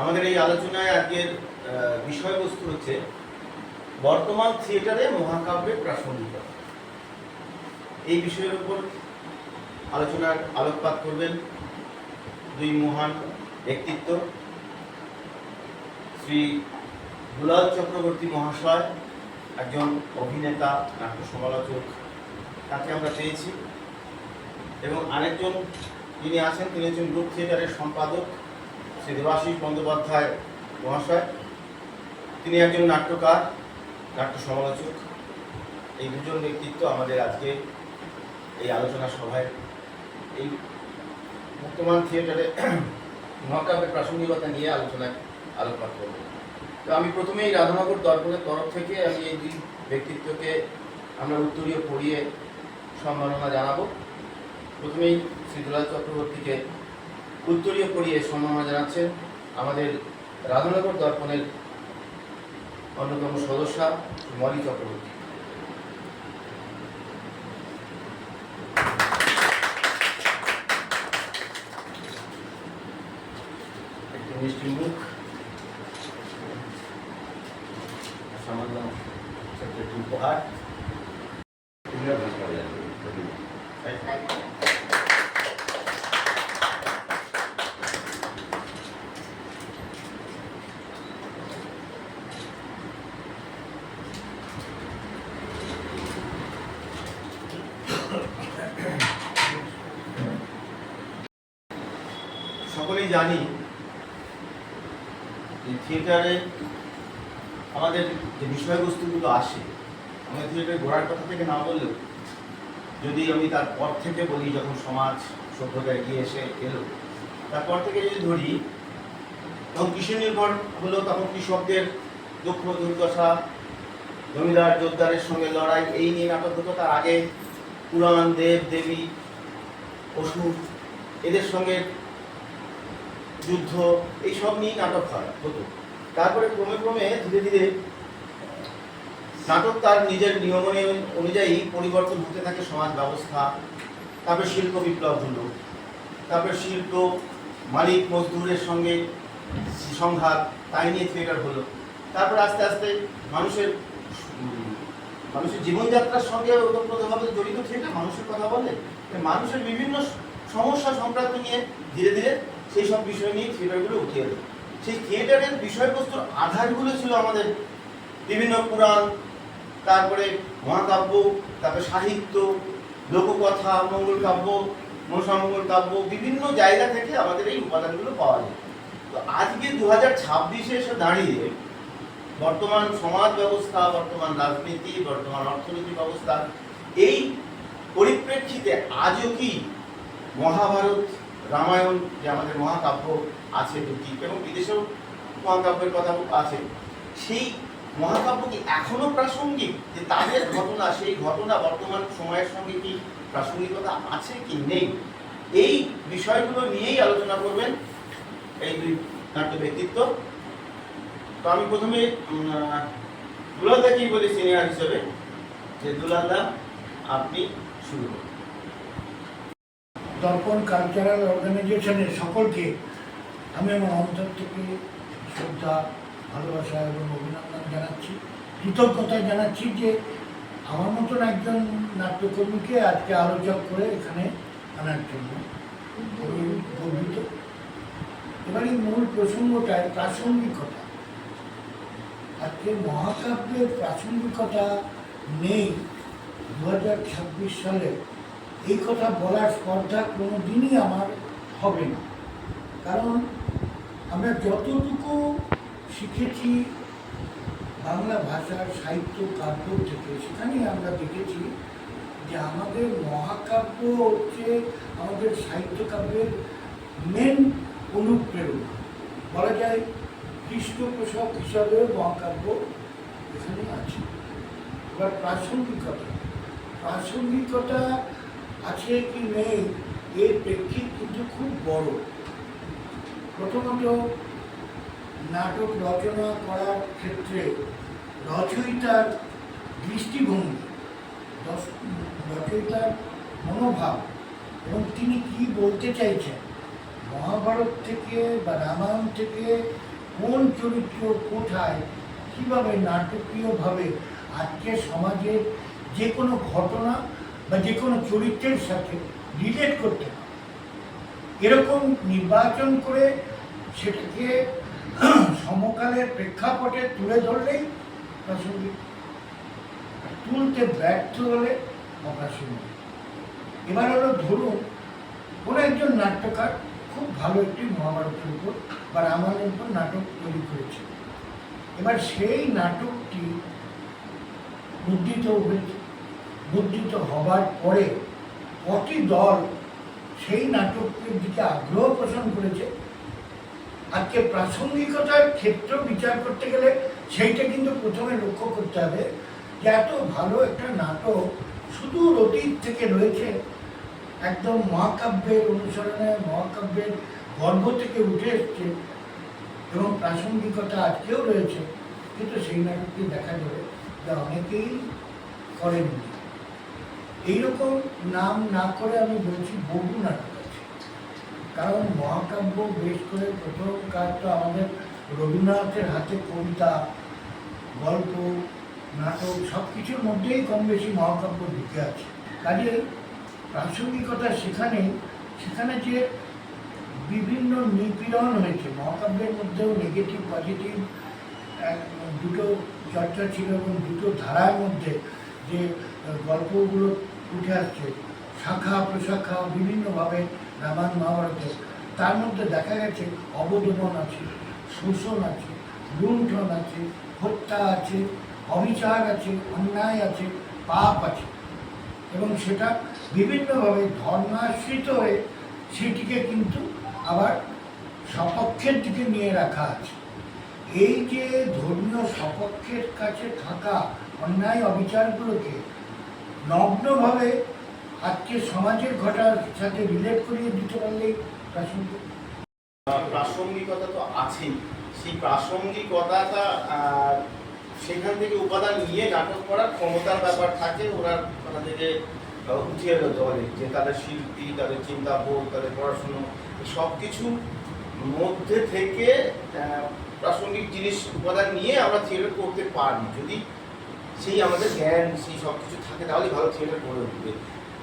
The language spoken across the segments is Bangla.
আমাদের এই আলোচনায় আজকের বিষয়বস্তু হচ্ছে বর্তমান থিয়েটারে মহাকাব্যের প্রাসঙ্গিকতা। এই বিষয়ের উপর আলোচনার আলোকপাত করবেন দুই মহান ব্যক্তিত্ব, শ্রী দুলাল চক্রবর্তী মহাশয়, একজন অভিনেতা, নাট্য সমালোচক, তাকে আমরা পেয়েছি, এবং আরেকজন যিনি আছেন তিনি হচ্ছেন গ্রুপ থিয়েটারের সম্পাদক শ্রী দেবাশিস বন্দ্যোপাধ্যায় মহাশয়। তিনি একজন নাট্যকার, নাট্য সমালোচক। এই দুজন ব্যক্তিত্ব আমাদের আজকে এই আলোচনা সভায় এই বর্তমান থিয়েটারে মহাকাব্যের প্রাসঙ্গিকতা নিয়ে আলোচনায় আলোকপাত করব। তো আমি প্রথমেই রাধানগর দর্পণের তরফ থেকে আমি এই দুই ব্যক্তিত্বকে আমরা উত্তরীয় পড়িয়ে সম্মাননা জানাবো। প্রথমেই শ্রী দুলাল চক্রবর্তীকে উত্তরীয় পড়িয়ে সম্মাননা জানাচ্ছেন আমাদের রাধানগর দর্পণের অন্যতম সদস্যা মলি চক্রবর্তী। একটি মিষ্টি মুখ, সামান্য একটি উপহার। সকলেই জানি যে থিয়েটারে আমাদের যে বিষয়বস্তুগুলো আসে, আমাদের থিয়েটারে ঘোরার কথা থেকে না বললেও যদি আমি তারপর থেকে বলি, যখন সমাজ সভ্যতা এগিয়ে এসে এলো, তারপর থেকে যদি ধরি, তখন কৃষি নির্ভর হলো, তখন কৃষকদের দুঃখ দুর্দশা, জমিদার জোরদারের সঙ্গে লড়াই, এই নিয়ে নাটক হতো। তার আগে পুরাণ, দেব দেবী, অসুর, এদের সঙ্গে যুদ্ধ, এইসব নিয়েই নাটক হতো। তারপরে ক্রমে ক্রমে ধীরে ধীরে নাটক তার নিজের নিয়ম অনুযায়ী পরিবর্তন হতে থাকে সমাজ ব্যবস্থা। তারপরে শিল্প বিপ্লব হলো, তারপরে শিল্প মালিক মজদুরের সঙ্গে সংঘাত, তাই নিয়ে থিয়েটার হলো। তারপরে আস্তে আস্তে মানুষের জীবনযাত্রার সঙ্গে ওতপ্রোতভাবে জড়িত থিয়েটার। মানুষের কথা বলে মানুষের বিভিন্ন সমস্যা সংক্রান্ত নিয়ে ধীরে ধীরে সেই সব বিষয় নিয়ে থিয়েটারগুলো উঠে এলো। সেই থিয়েটারের বিষয়বস্তুর আধারগুলো ছিল আমাদের বিভিন্ন পুরাণ, তারপরে মহাকাব্য, তারপরে সাহিত্য, লোককথা, মঙ্গল কাব্য, মনসামঙ্গল কাব্য, বিভিন্ন জায়গা থেকে আমাদের এই উপাদানগুলো পাওয়া যায়। তো আজকে 2026-এ এসে দাঁড়িয়ে বর্তমান সমাজ ব্যবস্থা, বর্তমান রাজনীতি, বর্তমান অর্থনৈতিক ব্যবস্থা, এই পরিপ্রেক্ষিতে আজও কি মহাভারত, রামায়ণ, যে আমাদের মহাকাব্য আছে দুটি, এবং বিদেশেও মহাকাব্যের কথা আছে, সেই মহাকাব্য কি এখনো প্রাসঙ্গিক? যে তাদের ঘটনা, সেই ঘটনা বর্তমান সময়ের সঙ্গে কি প্রাসঙ্গিকতা আছে কি নেই, এই বিষয়গুলো নিয়েই আলোচনা করবেন এই দুই নাট্য ব্যক্তিত্ব। তো আমি প্রথমে দুলালদাকেই বলি সিনিয়র হিসেবে, যে দুলালদা আপনি শুরু করুন। দর্পণ কালচারাল অর্গানাইজেশনের সকলকে আমি আমার অন্তর থেকে শ্রদ্ধা, ভালোবাসা এবং অভিনন্দন জানাচ্ছি, কৃতজ্ঞতা জানাচ্ছি যে আমার মতন একজন নাট্যকর্মীকে আজকে আলোচক করে এখানে আনার জন্য আমি গর্বিত। এবারে মূল প্রসঙ্গটায় প্রাসঙ্গিকতা। আজকে মহাকাব্যের প্রাসঙ্গিকতা নেই 2026 সালে, এই কথা বলার স্পর্ধা কোনো দিনই আমার হবে না। কারণ আমরা যতটুকু শিখেছি বাংলা ভাষার সাহিত্য কাব্য থেকে, সেখানেই আমরা দেখেছি যে আমাদের মহাকাব্য হচ্ছে আমাদের সাহিত্য কাব্যের মেন অনুপ্রেরণা। বলা যায় পৃষ্ঠপোষক হিসাবে মহাকাব্য এখানে আছে। এবার প্রাসঙ্গিকতা আছে কি নেই, এর প্রেক্ষিত কিন্তু খুব বড়। প্রথমত, নাটক রচনা করার ক্ষেত্রে রচয়িতার দৃষ্টিভঙ্গি, রচয়িতার মনোভাব এবং তিনি কি বলতে চাইছেন, মহাভারত থেকে বা রামায়ণ থেকে কোন চরিত্র কোথায় কীভাবে নাটকীয়ভাবে আজকে সমাজের যে কোনো ঘটনা বা যে কোনো চরিত্রের সাথে রিলেট করতে হয়, এরকম নির্বাচন করে সেটাকে সমকালের প্রেক্ষাপটে তুলে ধরলেই প্রাসঙ্গিক, তুলতে ব্যর্থ হলে অপ্রাসঙ্গিক। এবার হলো ধরুন কোনো একজন নাট্যকার খুব ভালো একটি মহাভারতের উপর বা রামায়ণের উপর নাটক তৈরি করেছে, এবার সেই নাটকটি মুদ্রিত হয়েছে, মুদ্রিত হবার পরে কটি দল সেই নাটকের দিকে আগ্রহ পোষণ করেছে। আজকে প্রাসঙ্গিকতার ক্ষেত্র বিচার করতে গেলে সেইটা কিন্তু প্রথমে লক্ষ্য করতে হবে যে এত ভালো একটা নাটক সুদূর অতীত থেকে রয়েছে, একদম মহাকাব্যের অনুসরণে মহাকাব্যের গর্ভ থেকে উঠে এসছে এবং প্রাসঙ্গিকতা আজকেও রয়েছে, কিন্তু সেই নাটকটি দেখা যাবে যা অনেকেই করেননি। এইরকম নাম না করে আমি বলছি বহু নাটক আছে, কারণ মহাকাব্য বেশ করে প্রথম কাজ তো আমাদের রবীন্দ্রনাথের হাতে কবিতা, গল্প, নাটক সব কিছুর মধ্যেই কম বেশি মহাকাব্য ঢুকে আছে। কাজে প্রাসঙ্গিকতা সেখানে যে বিভিন্ন নিপীড়ন হয়েছে, মহাকাব্যের মধ্যেও নেগেটিভ পজিটিভ দুটো চর্চা ছিল এবং দুটো ধারার মধ্যে যে গল্পগুলো উঠে আসছে শাখা প্রশাখা বিভিন্নভাবে রামায়ণ মহাভারতে, তার মধ্যে দেখা গেছে অবদমন আছে, শোষণ আছে, লুণ্ঠন আছে, হত্যা আছে, অবিচার আছে, অন্যায় আছে, পাপ আছে, এবং সেটা বিভিন্নভাবে ধর্মাশ্রিত হয়ে সেটিকে কিন্তু আবার সপক্ষের দিকে নিয়ে রাখা আছে। এই যে ধর্মীয় সপক্ষের কাছে থাকা অন্যায় অবিচারগুলোকে নগ্নভাবে আজকে সমাজের ঘটার সাথে রিলেট করিয়ে দিতে পারলেই প্রাসঙ্গিক। প্রাসঙ্গিকতা তো আছেই, সেই প্রাসঙ্গিকতাটা সেখান থেকে উপাদান নিয়ে নাটক করার ক্ষমতার ব্যাপার থাকে, ওনার কথা থেকে উঠিয়ে যেতে পারে যে তাদের শিল্পী, তাদের চিন্তাবোধ, তাদের পড়াশুনো সব কিছুর মধ্যে থেকে প্রাসঙ্গিক জিনিস উপাদান নিয়ে আমরা থিয়েটার করতে পারি। যদি সেই আমাদের জ্ঞান সেই সব কিছু থাকে তাহলেই ভালো থিয়েটার করে উঠবে।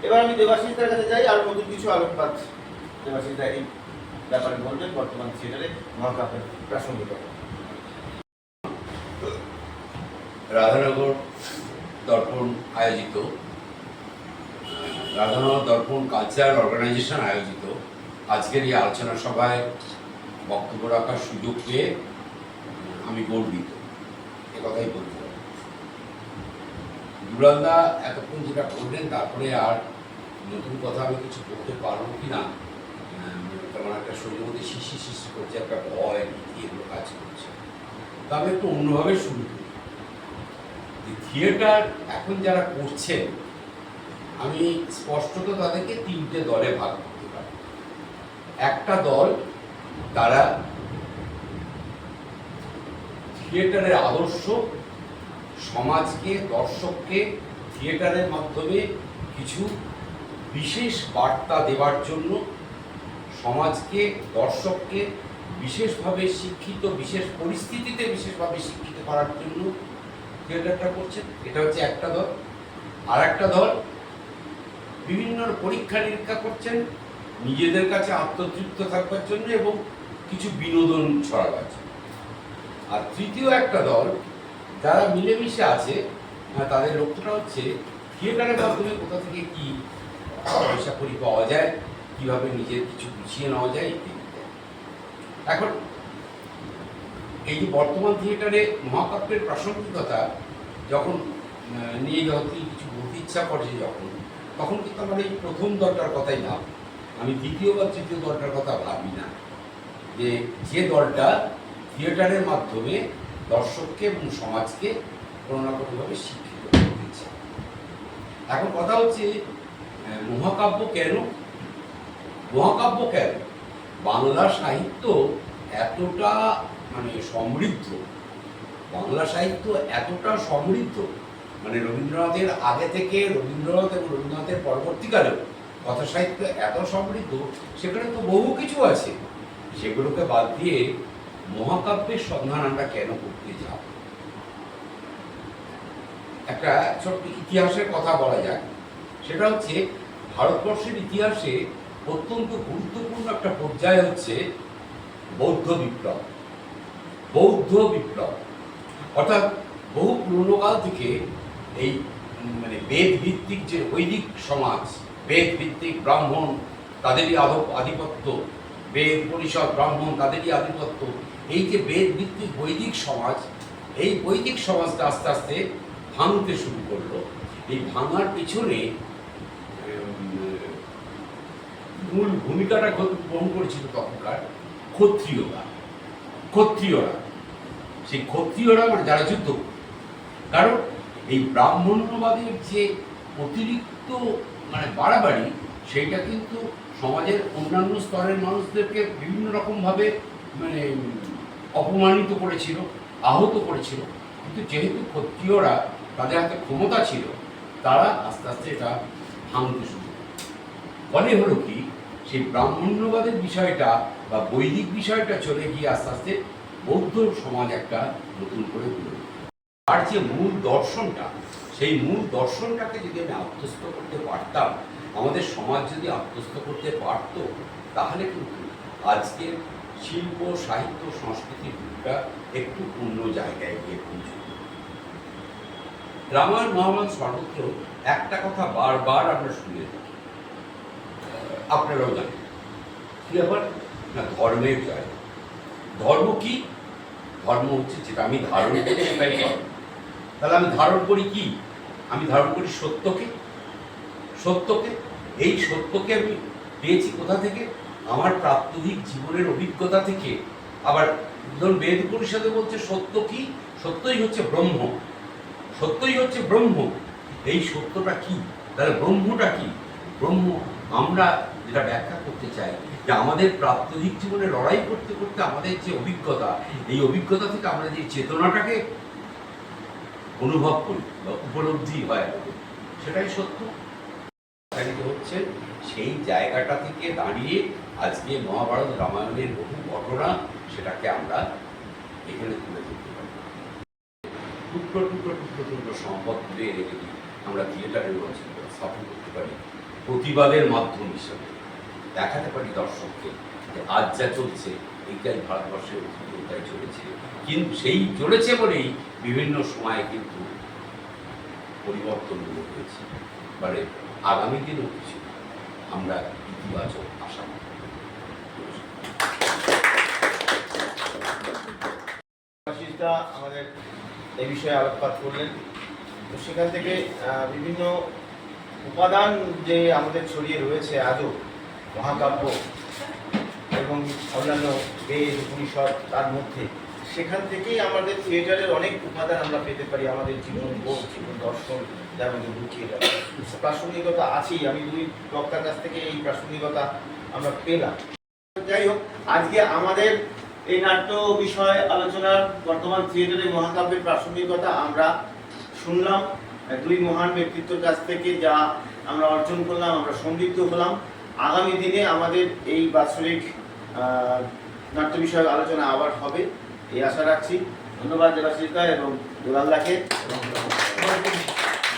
এবার আমি দেবাশিসদার কাছে যাই, আর নতুন কিছু আলোকপাত দেবাশিসদা এই ব্যাপারে বলবেন বর্তমান থিয়েটারে মহাকাব্যের প্রাসঙ্গিকতা। রাধানগর দর্পণ আয়োজিত, রাধানগর দর্পণ কালচারাল অর্গানাইজেশন আয়োজিত আজকের এই আলোচনা সভায় বক্তব্য রাখার সুযোগ পেয়ে আমি গর্বিত, কথাই বলতে পারি। দুলালদা এতক্ষণ যেটা করলেন তারপরে আর নতুন কথা আমি কিছু করতে পারবো কি না, তেমন একটা শরীরের মধ্যে শিশি করছে, একটা ভয় এগুলো কাজ করছে। তা আমি একটু অন্যভাবে শুরু করি। থিয়েটার এখন যারা করছেন আমি স্পষ্টত তাদেরকে তিনটে দলে ভাগ করতে পারি। একটা দল তারা থিয়েটারের আদর্শ সমাজকে, দর্শককে থিয়েটারের মাধ্যমে কিছু বিশেষ বার্তা দেওয়ার জন্য, সমাজকে, দর্শককে বিশেষভাবে শিক্ষিত, বিশেষ পরিস্থিতিতে বিশেষভাবে শিক্ষিত করার জন্য থিয়েটারটা করছেন। এটা হচ্ছে একটা দল। আর একটা দল বিভিন্ন পরীক্ষা নিরীক্ষা করছেন নিজেদের কাছে আত্মতৃপ্ত থাকবার জন্য এবং কিছু বিনোদন ছড়াবার জন্য। আর তৃতীয় একটা দল যারা মিলেমিশে আছে, তাদের লক্ষ্যটা হচ্ছে থিয়েটারের মাধ্যমে কোথা থেকে কি পয়সা করি পাওয়া যায়, কিভাবে নিজের কিছু গুছিয়ে নেওয়া যায় ইত্যাদি। এখন এই যে বর্তমান থিয়েটারে মহাকাব্যের প্রাসঙ্গিকতা যখন নিয়ে যখন কিছু বলতে ইচ্ছা করছে তখন কিন্তু আমার এই প্রথম দলটার কথাই ভাব, আমি দ্বিতীয় বা তৃতীয় দলটার কথা ভাবি না, যে দলটা থিয়েটারের মাধ্যমে দর্শককে এবং সমাজকে কোনো না কোনোভাবে শিক্ষিত করতে চায়। এখন কথা হচ্ছে মহাকাব্য কেন? মহাকাব্য কেন? বাংলা সাহিত্য এতটা সমৃদ্ধ, বাংলা সাহিত্য এতটা সমৃদ্ধ, রবীন্দ্রনাথের আগে থেকে, রবীন্দ্রনাথ এবং রবীন্দ্রনাথের পরবর্তীকালেও কথা সাহিত্য এত সমৃদ্ধ, সেখানে তো বহু কিছু আছে। সেগুলোকে বাদ দিয়ে মহাকাব্যের সন্ধান আমরা কেন করতে যাব? একটা ছোট্ট ইতিহাসের কথা বলা যায়। সেটা হচ্ছে ভারতবর্ষের ইতিহাসে অত্যন্ত গুরুত্বপূর্ণ একটা পর্যায় হচ্ছে বৌদ্ধ বিপ্লব। বৌদ্ধ বিপ্লব অর্থাৎ বহু পুরনো কাল থেকে এই মানে বেদ ভিত্তিক যে বৈদিক সমাজ, বেদ ভিত্তিক ব্রাহ্মণ তাদেরই আধিপত্য, বেদ পরিষদ ব্রাহ্মণ তাদেরই আধিপত্য, এই যে বেদ ভিত্তিক বৈদিক সমাজ, এই বৈদিক সমাজটা আস্তে আস্তে ভাঙতে শুরু করলো। এই ভাঙার পিছনে মূল ভূমিকাটা গ্রহণ করেছিল তখনকার ক্ষত্রিয়রা। সেই ক্ষত্রিয়রা মানে যারা যুদ্ধ, কারণ এই ব্রাহ্মণ্যবাদের যে অতিরিক্ত মানে বাড়াবাড়ি, সেইটা কিন্তু সমাজের অন্যান্য স্তরের মানুষদেরকে বিভিন্ন রকমভাবে মানে অপমানিত করেছিল, আহত করেছিল। কিন্তু যেহেতু ক্ষত্রিয়রা তাদের হাতে ক্ষমতা ছিল, তারা আস্তে আস্তে এটা ভাঙতে শুরু করে। ফলে হলো কি, সেই ব্রাহ্মণ্যবাদের বিষয়টা বা বৈদিক বিষয়টা চলে গিয়ে আস্তে আস্তে বৌদ্ধ সমাজ একটা নতুন করে গড়ে। আর যে মূল দর্শনটা, সেই মূল দর্শনটাকে যদি আমি আত্মস্থ করতে পারতাম, আমাদের সমাজ যদি আত্মস্থ করতে পারত, তাহলে কিন্তু আজকের শিল্প, সাহিত্য, সংস্কৃতির দিকটা একটু অন্য জায়গায় গিয়ে পৌঁছত। রামায়ণ মহাভারত সর্বত্র একটা কথা বারবার আমরা শুনে থাকি, আপনারাও জানেন, কি ব্যাপার না, ধর্মের জয়। ধর্ম কি? ধর্ম হচ্ছে যেটা আমি ধারণ করি সেটাই ধর্ম। তাহলে আমি ধারণ করি কি? আমি ধারণ করি সত্যকে। এই সত্যকে আমি পেয়েছি কোথা থেকে? আমার প্রাত্যহিক জীবনের অভিজ্ঞতা থেকে। আবার ধরুন বেদ পরিষদে বলছে সত্য কি? সত্যই হচ্ছে ব্রহ্ম। এই সত্যটা কি? তাহলে ব্রহ্মটা কি? ব্রহ্ম আমরা যেটা ব্যাখ্যা করতে চাই, যে আমাদের প্রাত্যহিক জীবনে লড়াই করতে করতে আমাদের যে অভিজ্ঞতা, এই অভিজ্ঞতা থেকে আমরা যে চেতনাটাকে অনুভব করি বা উপলব্ধি হয়, সেটাই সত্য হচ্ছে। সেই জায়গাটা থেকে দাঁড়িয়ে আজকে মহাভারত রামায়ণের বহু ঘটনা, সেটাকে আমরা এখানে তুলে ধরতে পারি। টুকরো সম্পদ তুলে রেখে দিই, আমরা থিয়েটারের মঞ্চে স্থাপন করতে পারি, প্রতিবাদের মাধ্যম হিসেবে দেখাতে পারি দর্শককে যে আজ যা চলছে এইটাই ভারতবর্ষের অতীতটাই চলেছে। কিন্তু সেই চলেছে বলেই বিভিন্ন সময়ে কিন্তু পরিবর্তনগুলো হয়েছে। মানে আগামী দিনও কিছু আমরা ইতিবাচক আশা করি। আমাদের এই বিষয়ে আলোকপাত করলেন। তো সেখান থেকে বিভিন্ন উপাদান যে আমাদের ছড়িয়ে রয়েছে আজও, মহাকাব্য এবং অন্যান্য বেদ উপনিষদ, তার মধ্যে সেখান থেকেই আমাদের থিয়েটারের অনেক উপাদান আমরা পেতে পারি। আমাদের জীবন বোধ, জীবন দর্শন যার মধ্যে ঢুকিয়ে যাবে, প্রাসঙ্গিকতা আছেই। আমি দুই বক্তার কাছ থেকে এই প্রাসঙ্গিকতা আমরা পেলাম। যাই হোক, আজকে আমাদের এই নাট্য বিষয় আলোচনার বর্তমান থিয়েটারে মহাকাব্যের প্রাসঙ্গিকতা আমরা শুনলাম দুই মহান ব্যক্তিত্বের কাছ থেকে। যা আমরা অর্জন করলাম, আমরা সমৃদ্ধ হলাম। আগামী দিনে আমাদের এই বাৎসরিক নাট্য বিষয়ক আলোচনা আবার হবে, এই আশা রাখছি। ধন্যবাদ দেবাশিস দা এবং দুলালদাকে।